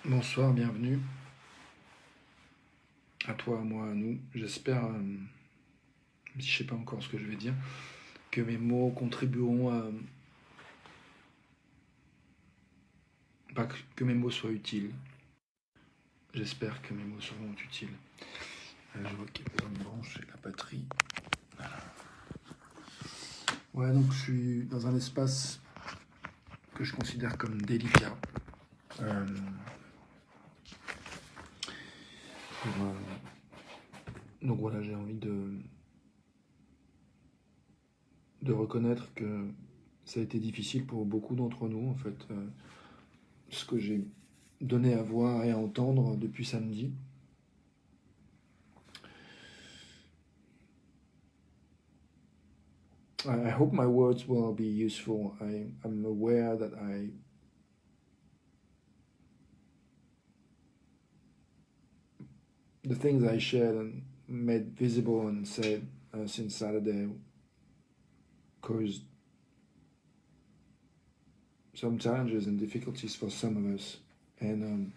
Bonsoir, bienvenue à toi, à moi, à nous. J'espère, je sais pas encore ce que je vais dire, que mes mots contribueront à, pas que mes mots soient utiles. J'espère que mes mots seront utiles. Je vois qu'il y a besoin de brancher la batterie. Ouais, donc je suis dans un espace que je considère comme délicat. Euh, pour, donc voilà, j'ai envie de reconnaître que ça a été difficile pour beaucoup d'entre nous, en fait. Ce que j'ai donné à voir et à entendre depuis samedi. I hope my words will be useful. I'm aware that the things I shared and made visible and said since Saturday caused some challenges and difficulties for some of us, and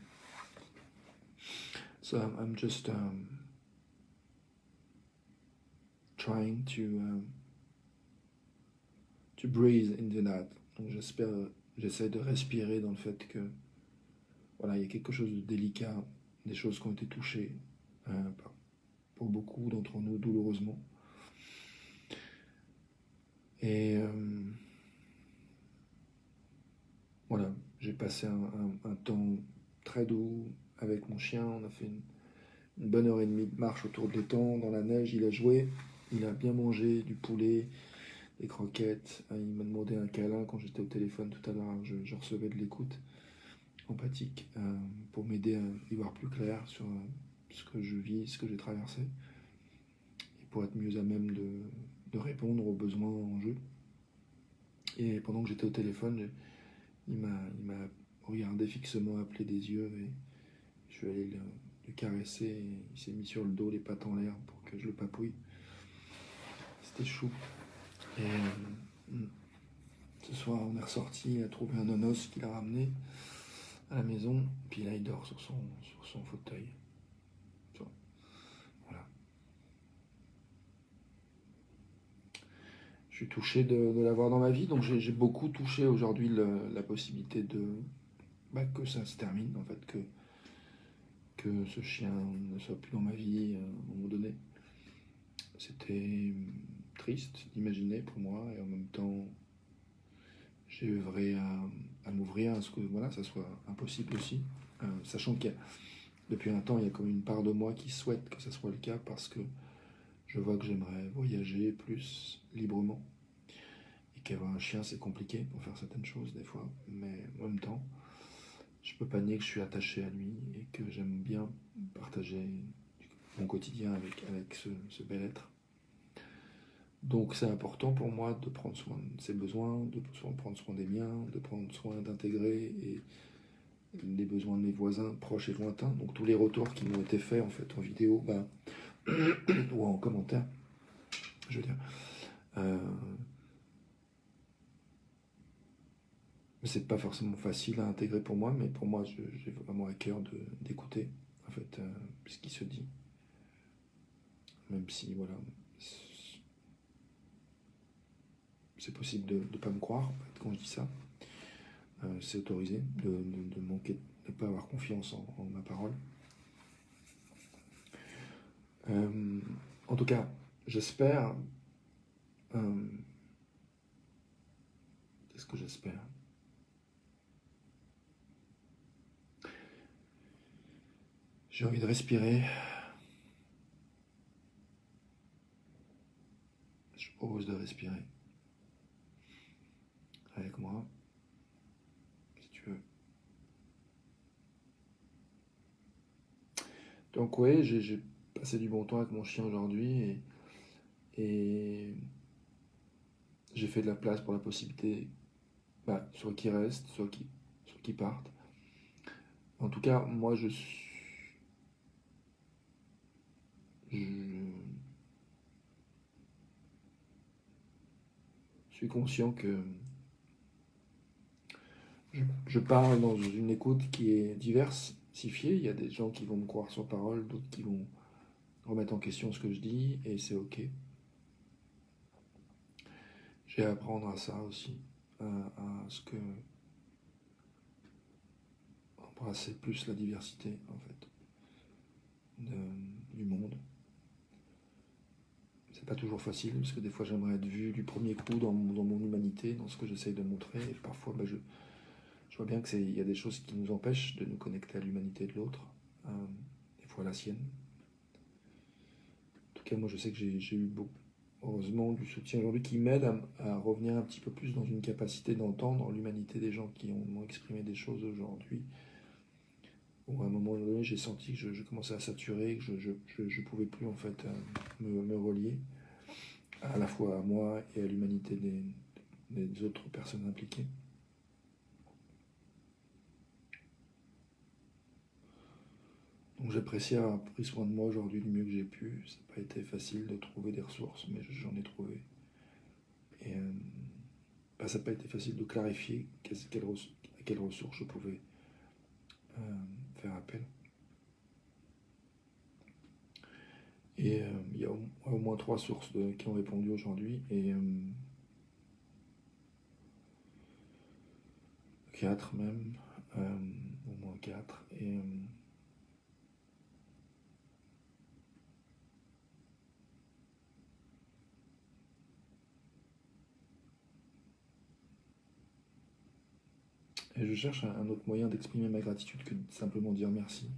so I'm just trying to breathe into that. Donc j'essaie de respirer dans le fait que voilà, il y a quelque chose de délicat, des choses qui ont été touchées pour beaucoup d'entre nous douloureusement. Et voilà, j'ai passé un temps très doux avec mon chien. On a fait une bonne heure et demie de marche autour de l'étang, dans la neige. Il a joué, il a bien mangé du poulet, des croquettes. Il m'a demandé un câlin quand j'étais au téléphone tout à l'heure. Je recevais de l'écoute empathique pour m'aider à y voir plus clair sur ce que je vis, ce que j'ai traversé, et pour être mieux à même de répondre aux besoins en jeu. Et pendant que j'étais au téléphone, il m'a regardé fixement, appelé des yeux, et je suis allé le caresser, et il s'est mis sur le dos, les pattes en l'air pour que je le papouille. C'était chou. Et ce soir, on est ressorti, il a trouvé un nonos qu'il a ramené à la maison, puis là, il dort sur son fauteuil. Voilà. Je suis touché de l'avoir dans ma vie, donc j'ai beaucoup touché aujourd'hui la possibilité que ça se termine, en fait, que ce chien ne soit plus dans ma vie à un moment donné. C'était triste d'imaginer pour moi, et en même temps j'ai œuvré à m'ouvrir à ce que voilà, ça soit impossible aussi, sachant qu'il y a, depuis un temps, il y a comme une part de moi qui souhaite que ça soit le cas, parce que je vois que j'aimerais voyager plus librement, et qu'avoir un chien c'est compliqué pour faire certaines choses des fois, mais en même temps je peux pas nier que je suis attaché à lui et que j'aime bien partager mon quotidien avec ce bel être. Donc c'est important pour moi de prendre soin de ses besoins, de prendre soin des miens, de prendre soin d'intégrer les besoins de mes voisins proches et lointains. Donc tous les retours qui m'ont été faits en fait en vidéo ou en commentaire, je veux dire. C'est pas forcément facile à intégrer pour moi, mais pour moi j'ai vraiment à cœur d'écouter en fait ce qui se dit. Même si voilà, c'est possible de ne pas me croire en fait, quand je dis ça. C'est autorisé de manquer, de ne pas avoir confiance en ma parole. En tout cas, j'espère. Qu'est-ce que j'espère? J'ai envie de respirer. Je propose de respirer avec moi, si tu veux. Donc oui, j'ai passé du bon temps avec mon chien aujourd'hui, et j'ai fait de la place pour la possibilité, soit qu'il reste, soit qu'il parte. En tout cas, moi je suis conscient que je parle dans une écoute qui est diversifiée. Il y a des gens qui vont me croire sur parole, d'autres qui vont remettre en question ce que je dis, et c'est ok. J'ai à apprendre à ça aussi, à ce que embrasser plus la diversité en fait du monde. C'est pas toujours facile parce que des fois j'aimerais être vu du premier coup dans mon humanité, dans ce que j'essaye de montrer, et parfois je vois bien qu'il y a des choses qui nous empêchent de nous connecter à l'humanité de l'autre, des fois la sienne. En tout cas, moi je sais que j'ai eu heureusement du soutien aujourd'hui qui m'aide à revenir un petit peu plus dans une capacité d'entendre l'humanité des gens qui m'ont exprimé des choses aujourd'hui. Où à un moment donné, j'ai senti que je commençais à saturer, que je pouvais plus en fait me relier à la fois à moi et à l'humanité des autres personnes impliquées. Donc j'apprécie avoir pris soin de moi aujourd'hui du mieux que j'ai pu. Ça n'a pas été facile de trouver des ressources, mais j'en ai trouvé. Et ça n'a pas été facile de clarifier à quelles ressources je pouvais faire appel. Et il y a au moins 3 sources qui ont répondu aujourd'hui, et 4 même, au moins 4. Et je cherche un autre moyen d'exprimer ma gratitude que de simplement dire merci.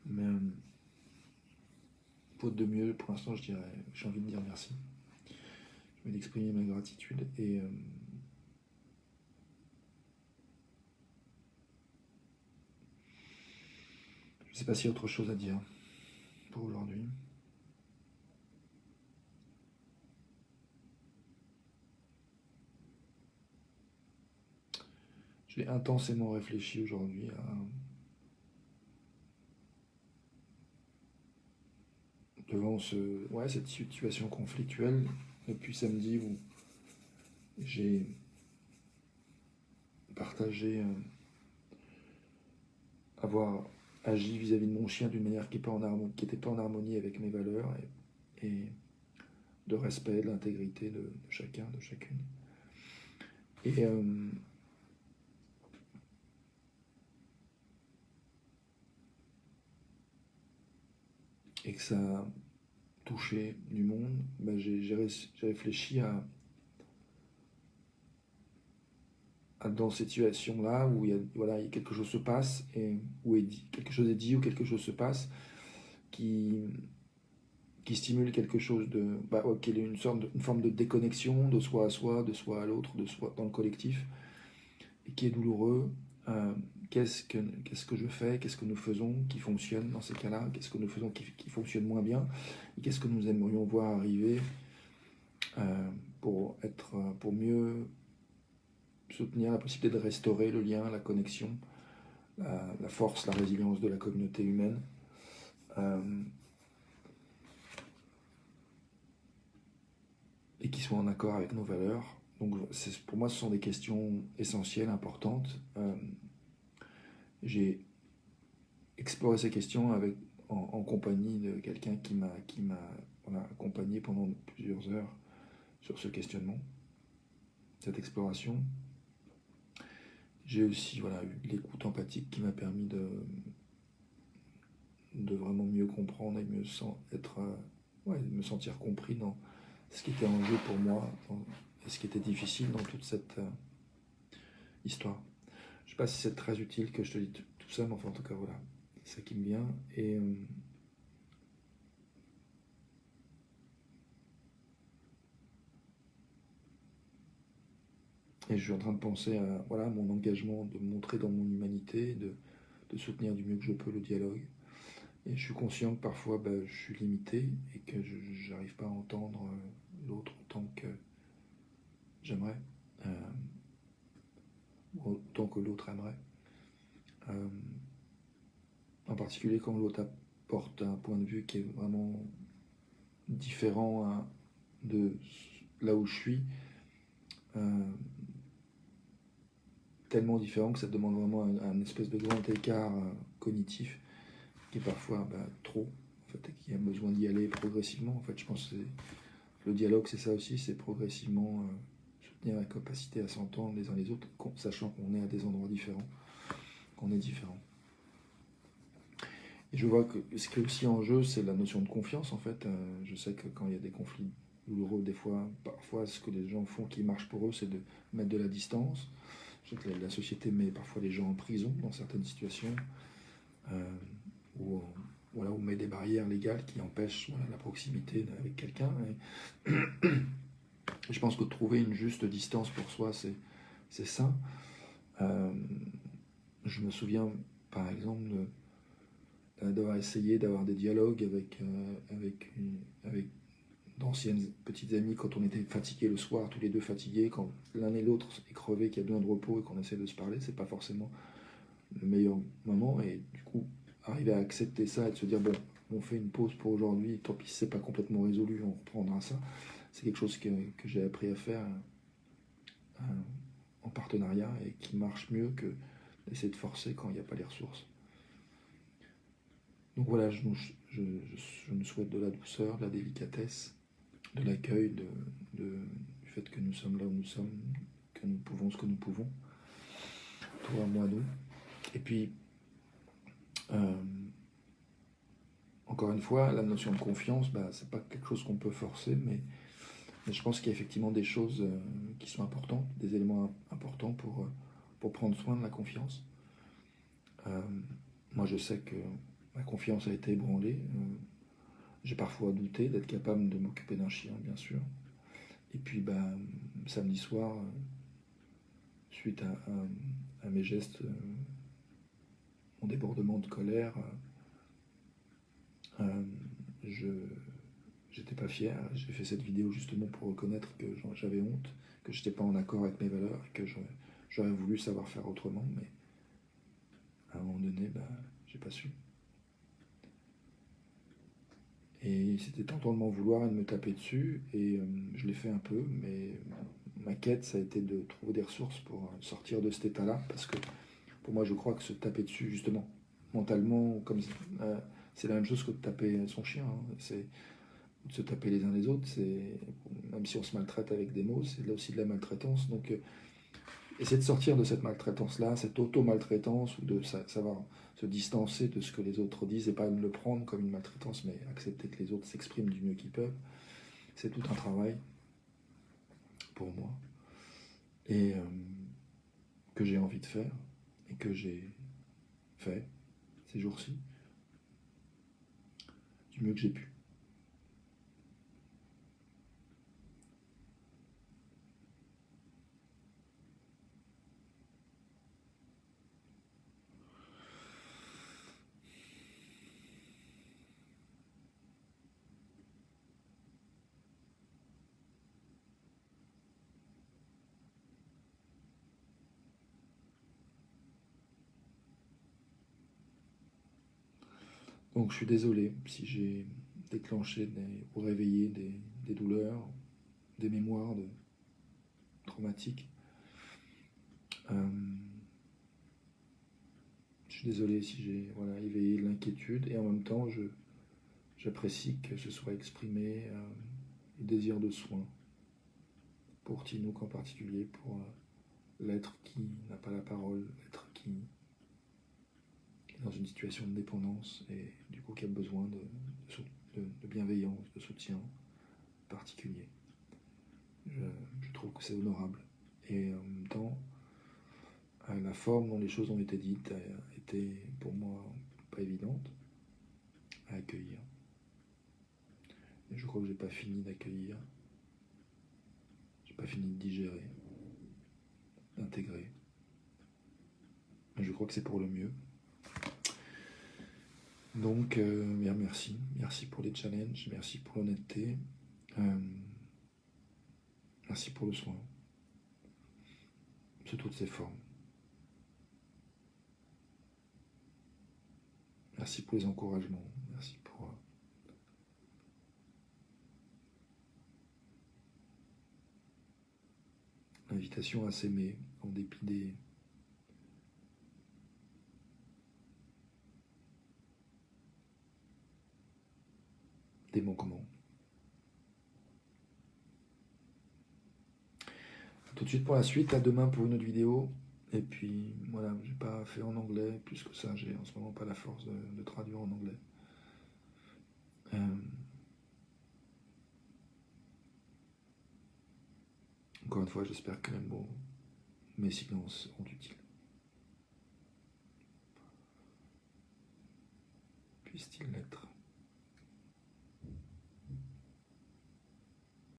Mais faute de mieux, pour l'instant, j'ai envie de dire merci. J'ai envie d'exprimer ma gratitude, et je ne sais pas s'il y a autre chose à dire pour aujourd'hui. J'ai intensément réfléchi aujourd'hui devant cette situation conflictuelle depuis samedi où j'ai partagé avoir agi vis-à-vis de mon chien d'une manière qui n'était pas en harmonie avec mes valeurs et de respect, de l'intégrité de chacun, de chacune. Et que ça a touché du monde, j'ai réfléchi à dans cette situation-là où il y a quelque chose se passe, où quelque chose est dit ou quelque chose se passe qui stimule quelque chose qui est une forme de déconnexion de soi à soi, de soi à l'autre, de soi dans le collectif, et qui est douloureux. Qu'est-ce que je fais, qu'est-ce que nous faisons qui fonctionne dans ces cas-là, qu'est-ce que nous faisons qui fonctionne moins bien, et qu'est-ce que nous aimerions voir arriver pour mieux soutenir la possibilité de restaurer le lien, la connexion, la force, la résilience de la communauté humaine. Et qui soit en accord avec nos valeurs. Donc pour moi, ce sont des questions essentielles, importantes. J'ai exploré ces questions en compagnie de quelqu'un qui m'a accompagné pendant plusieurs heures sur ce questionnement, cette exploration. J'ai aussi eu l'écoute empathique qui m'a permis de vraiment mieux comprendre et me sentir compris dans ce qui était en jeu pour moi et ce qui était difficile dans toute cette histoire. Je ne sais pas si c'est très utile que je te dise tout ça, mais enfin en tout cas voilà, c'est ça qui me vient. Et je suis en train de penser à mon engagement de montrer dans mon humanité, de soutenir du mieux que je peux le dialogue. Et je suis conscient que parfois je suis limité et que je n'arrive pas à entendre l'autre autant que j'aimerais, ou autant que l'autre aimerait. En particulier quand l'autre apporte un point de vue qui est vraiment différent de là où je suis. tellement différents que ça demande vraiment un espèce de grand écart cognitif qui est parfois trop, en fait, et qui a besoin d'y aller progressivement. En fait, je pense que le dialogue, c'est ça aussi, c'est progressivement soutenir la capacité à s'entendre les uns les autres, sachant qu'on est à des endroits différents, qu'on est différents. Et je vois que ce qui est aussi en jeu, c'est la notion de confiance, en fait. Je sais que quand il y a des conflits douloureux, des fois, parfois, ce que les gens font qui marche pour eux, c'est de mettre de la distance. Je sais que la société met parfois les gens en prison dans certaines situations, ou voilà, on met des barrières légales qui empêchent la proximité avec quelqu'un. Et je pense que trouver une juste distance pour soi, c'est ça. Je me souviens, par exemple, d'avoir essayé d'avoir des dialogues avec d'anciennes petites amies quand on était fatigués le soir, tous les deux fatigués, quand l'un et l'autre est crevé, qu'il y a besoin de repos et qu'on essaie de se parler, c'est pas forcément le meilleur moment. Et du coup, arriver à accepter ça et de se dire, bon, on fait une pause pour aujourd'hui, tant pis si c'est pas complètement résolu, on reprendra ça. C'est quelque chose que j'ai appris à faire en partenariat et qui marche mieux que d'essayer de forcer quand il n'y a pas les ressources. Donc voilà, je nous souhaite de la douceur, de la délicatesse, de l'accueil, du fait que nous sommes là où nous sommes, que nous pouvons ce que nous pouvons, toi, moi, nous. Et puis, encore une fois, la notion de confiance, c'est pas quelque chose qu'on peut forcer, mais je pense qu'il y a effectivement des choses qui sont importantes, des éléments importants pour prendre soin de la confiance. Moi, je sais que ma confiance a été ébranlée. J'ai parfois douté d'être capable de m'occuper d'un chien, bien sûr. Et puis, samedi soir, suite à mes gestes, mon débordement de colère, j'étais pas fier. J'ai fait cette vidéo justement pour reconnaître que j'avais honte, que j'étais pas en accord avec mes valeurs et que j'aurais voulu savoir faire autrement, mais à un moment donné, j'ai pas su. Et c'était tentant de m'en vouloir et de me taper dessus, et je l'ai fait un peu, mais ma quête, ça a été de trouver des ressources pour sortir de cet état-là, parce que pour moi, je crois que se taper dessus, justement, mentalement, comme c'est la même chose que de taper son chien, hein. C'est de se taper les uns les autres, même si on se maltraite avec des mots, c'est là aussi de la maltraitance. Donc, essayer de sortir de cette maltraitance-là, cette auto-maltraitance, ou de savoir se distancer de ce que les autres disent et pas le prendre comme une maltraitance, mais accepter que les autres s'expriment du mieux qu'ils peuvent, c'est tout un travail pour moi, et que j'ai envie de faire, et que j'ai fait ces jours-ci, du mieux que j'ai pu. Donc je suis désolé si j'ai déclenché ou réveillé des douleurs, des mémoires traumatiques. Je suis désolé si j'ai éveillé l'inquiétude, et en même temps j'apprécie que ce soit exprimé le désir de soin pour Tinouk en particulier, pour l'être qui n'a pas la parole, l'être qui est dans une situation de dépendance et du coup qui a besoin de bienveillance, de soutien particulier. Je trouve que c'est honorable, et en même temps la forme dont les choses ont été dites a été pour moi pas évidente à accueillir. Et je crois que j'ai pas fini d'accueillir, j'ai pas fini de digérer, d'intégrer. Mais je crois que c'est pour le mieux. Donc merci pour les challenges, merci pour l'honnêteté, merci pour le soin, sous toutes ses formes. Merci pour les encouragements, merci pour l'invitation à s'aimer en dépit des bons commandements. A tout de suite pour la suite, à demain pour une autre vidéo. Et puis voilà, j'ai pas fait en anglais plus que ça, j'ai en ce moment pas la force de traduire en anglais. Encore une fois, j'espère que mes silences seront utiles. Puisse-t-il l'être.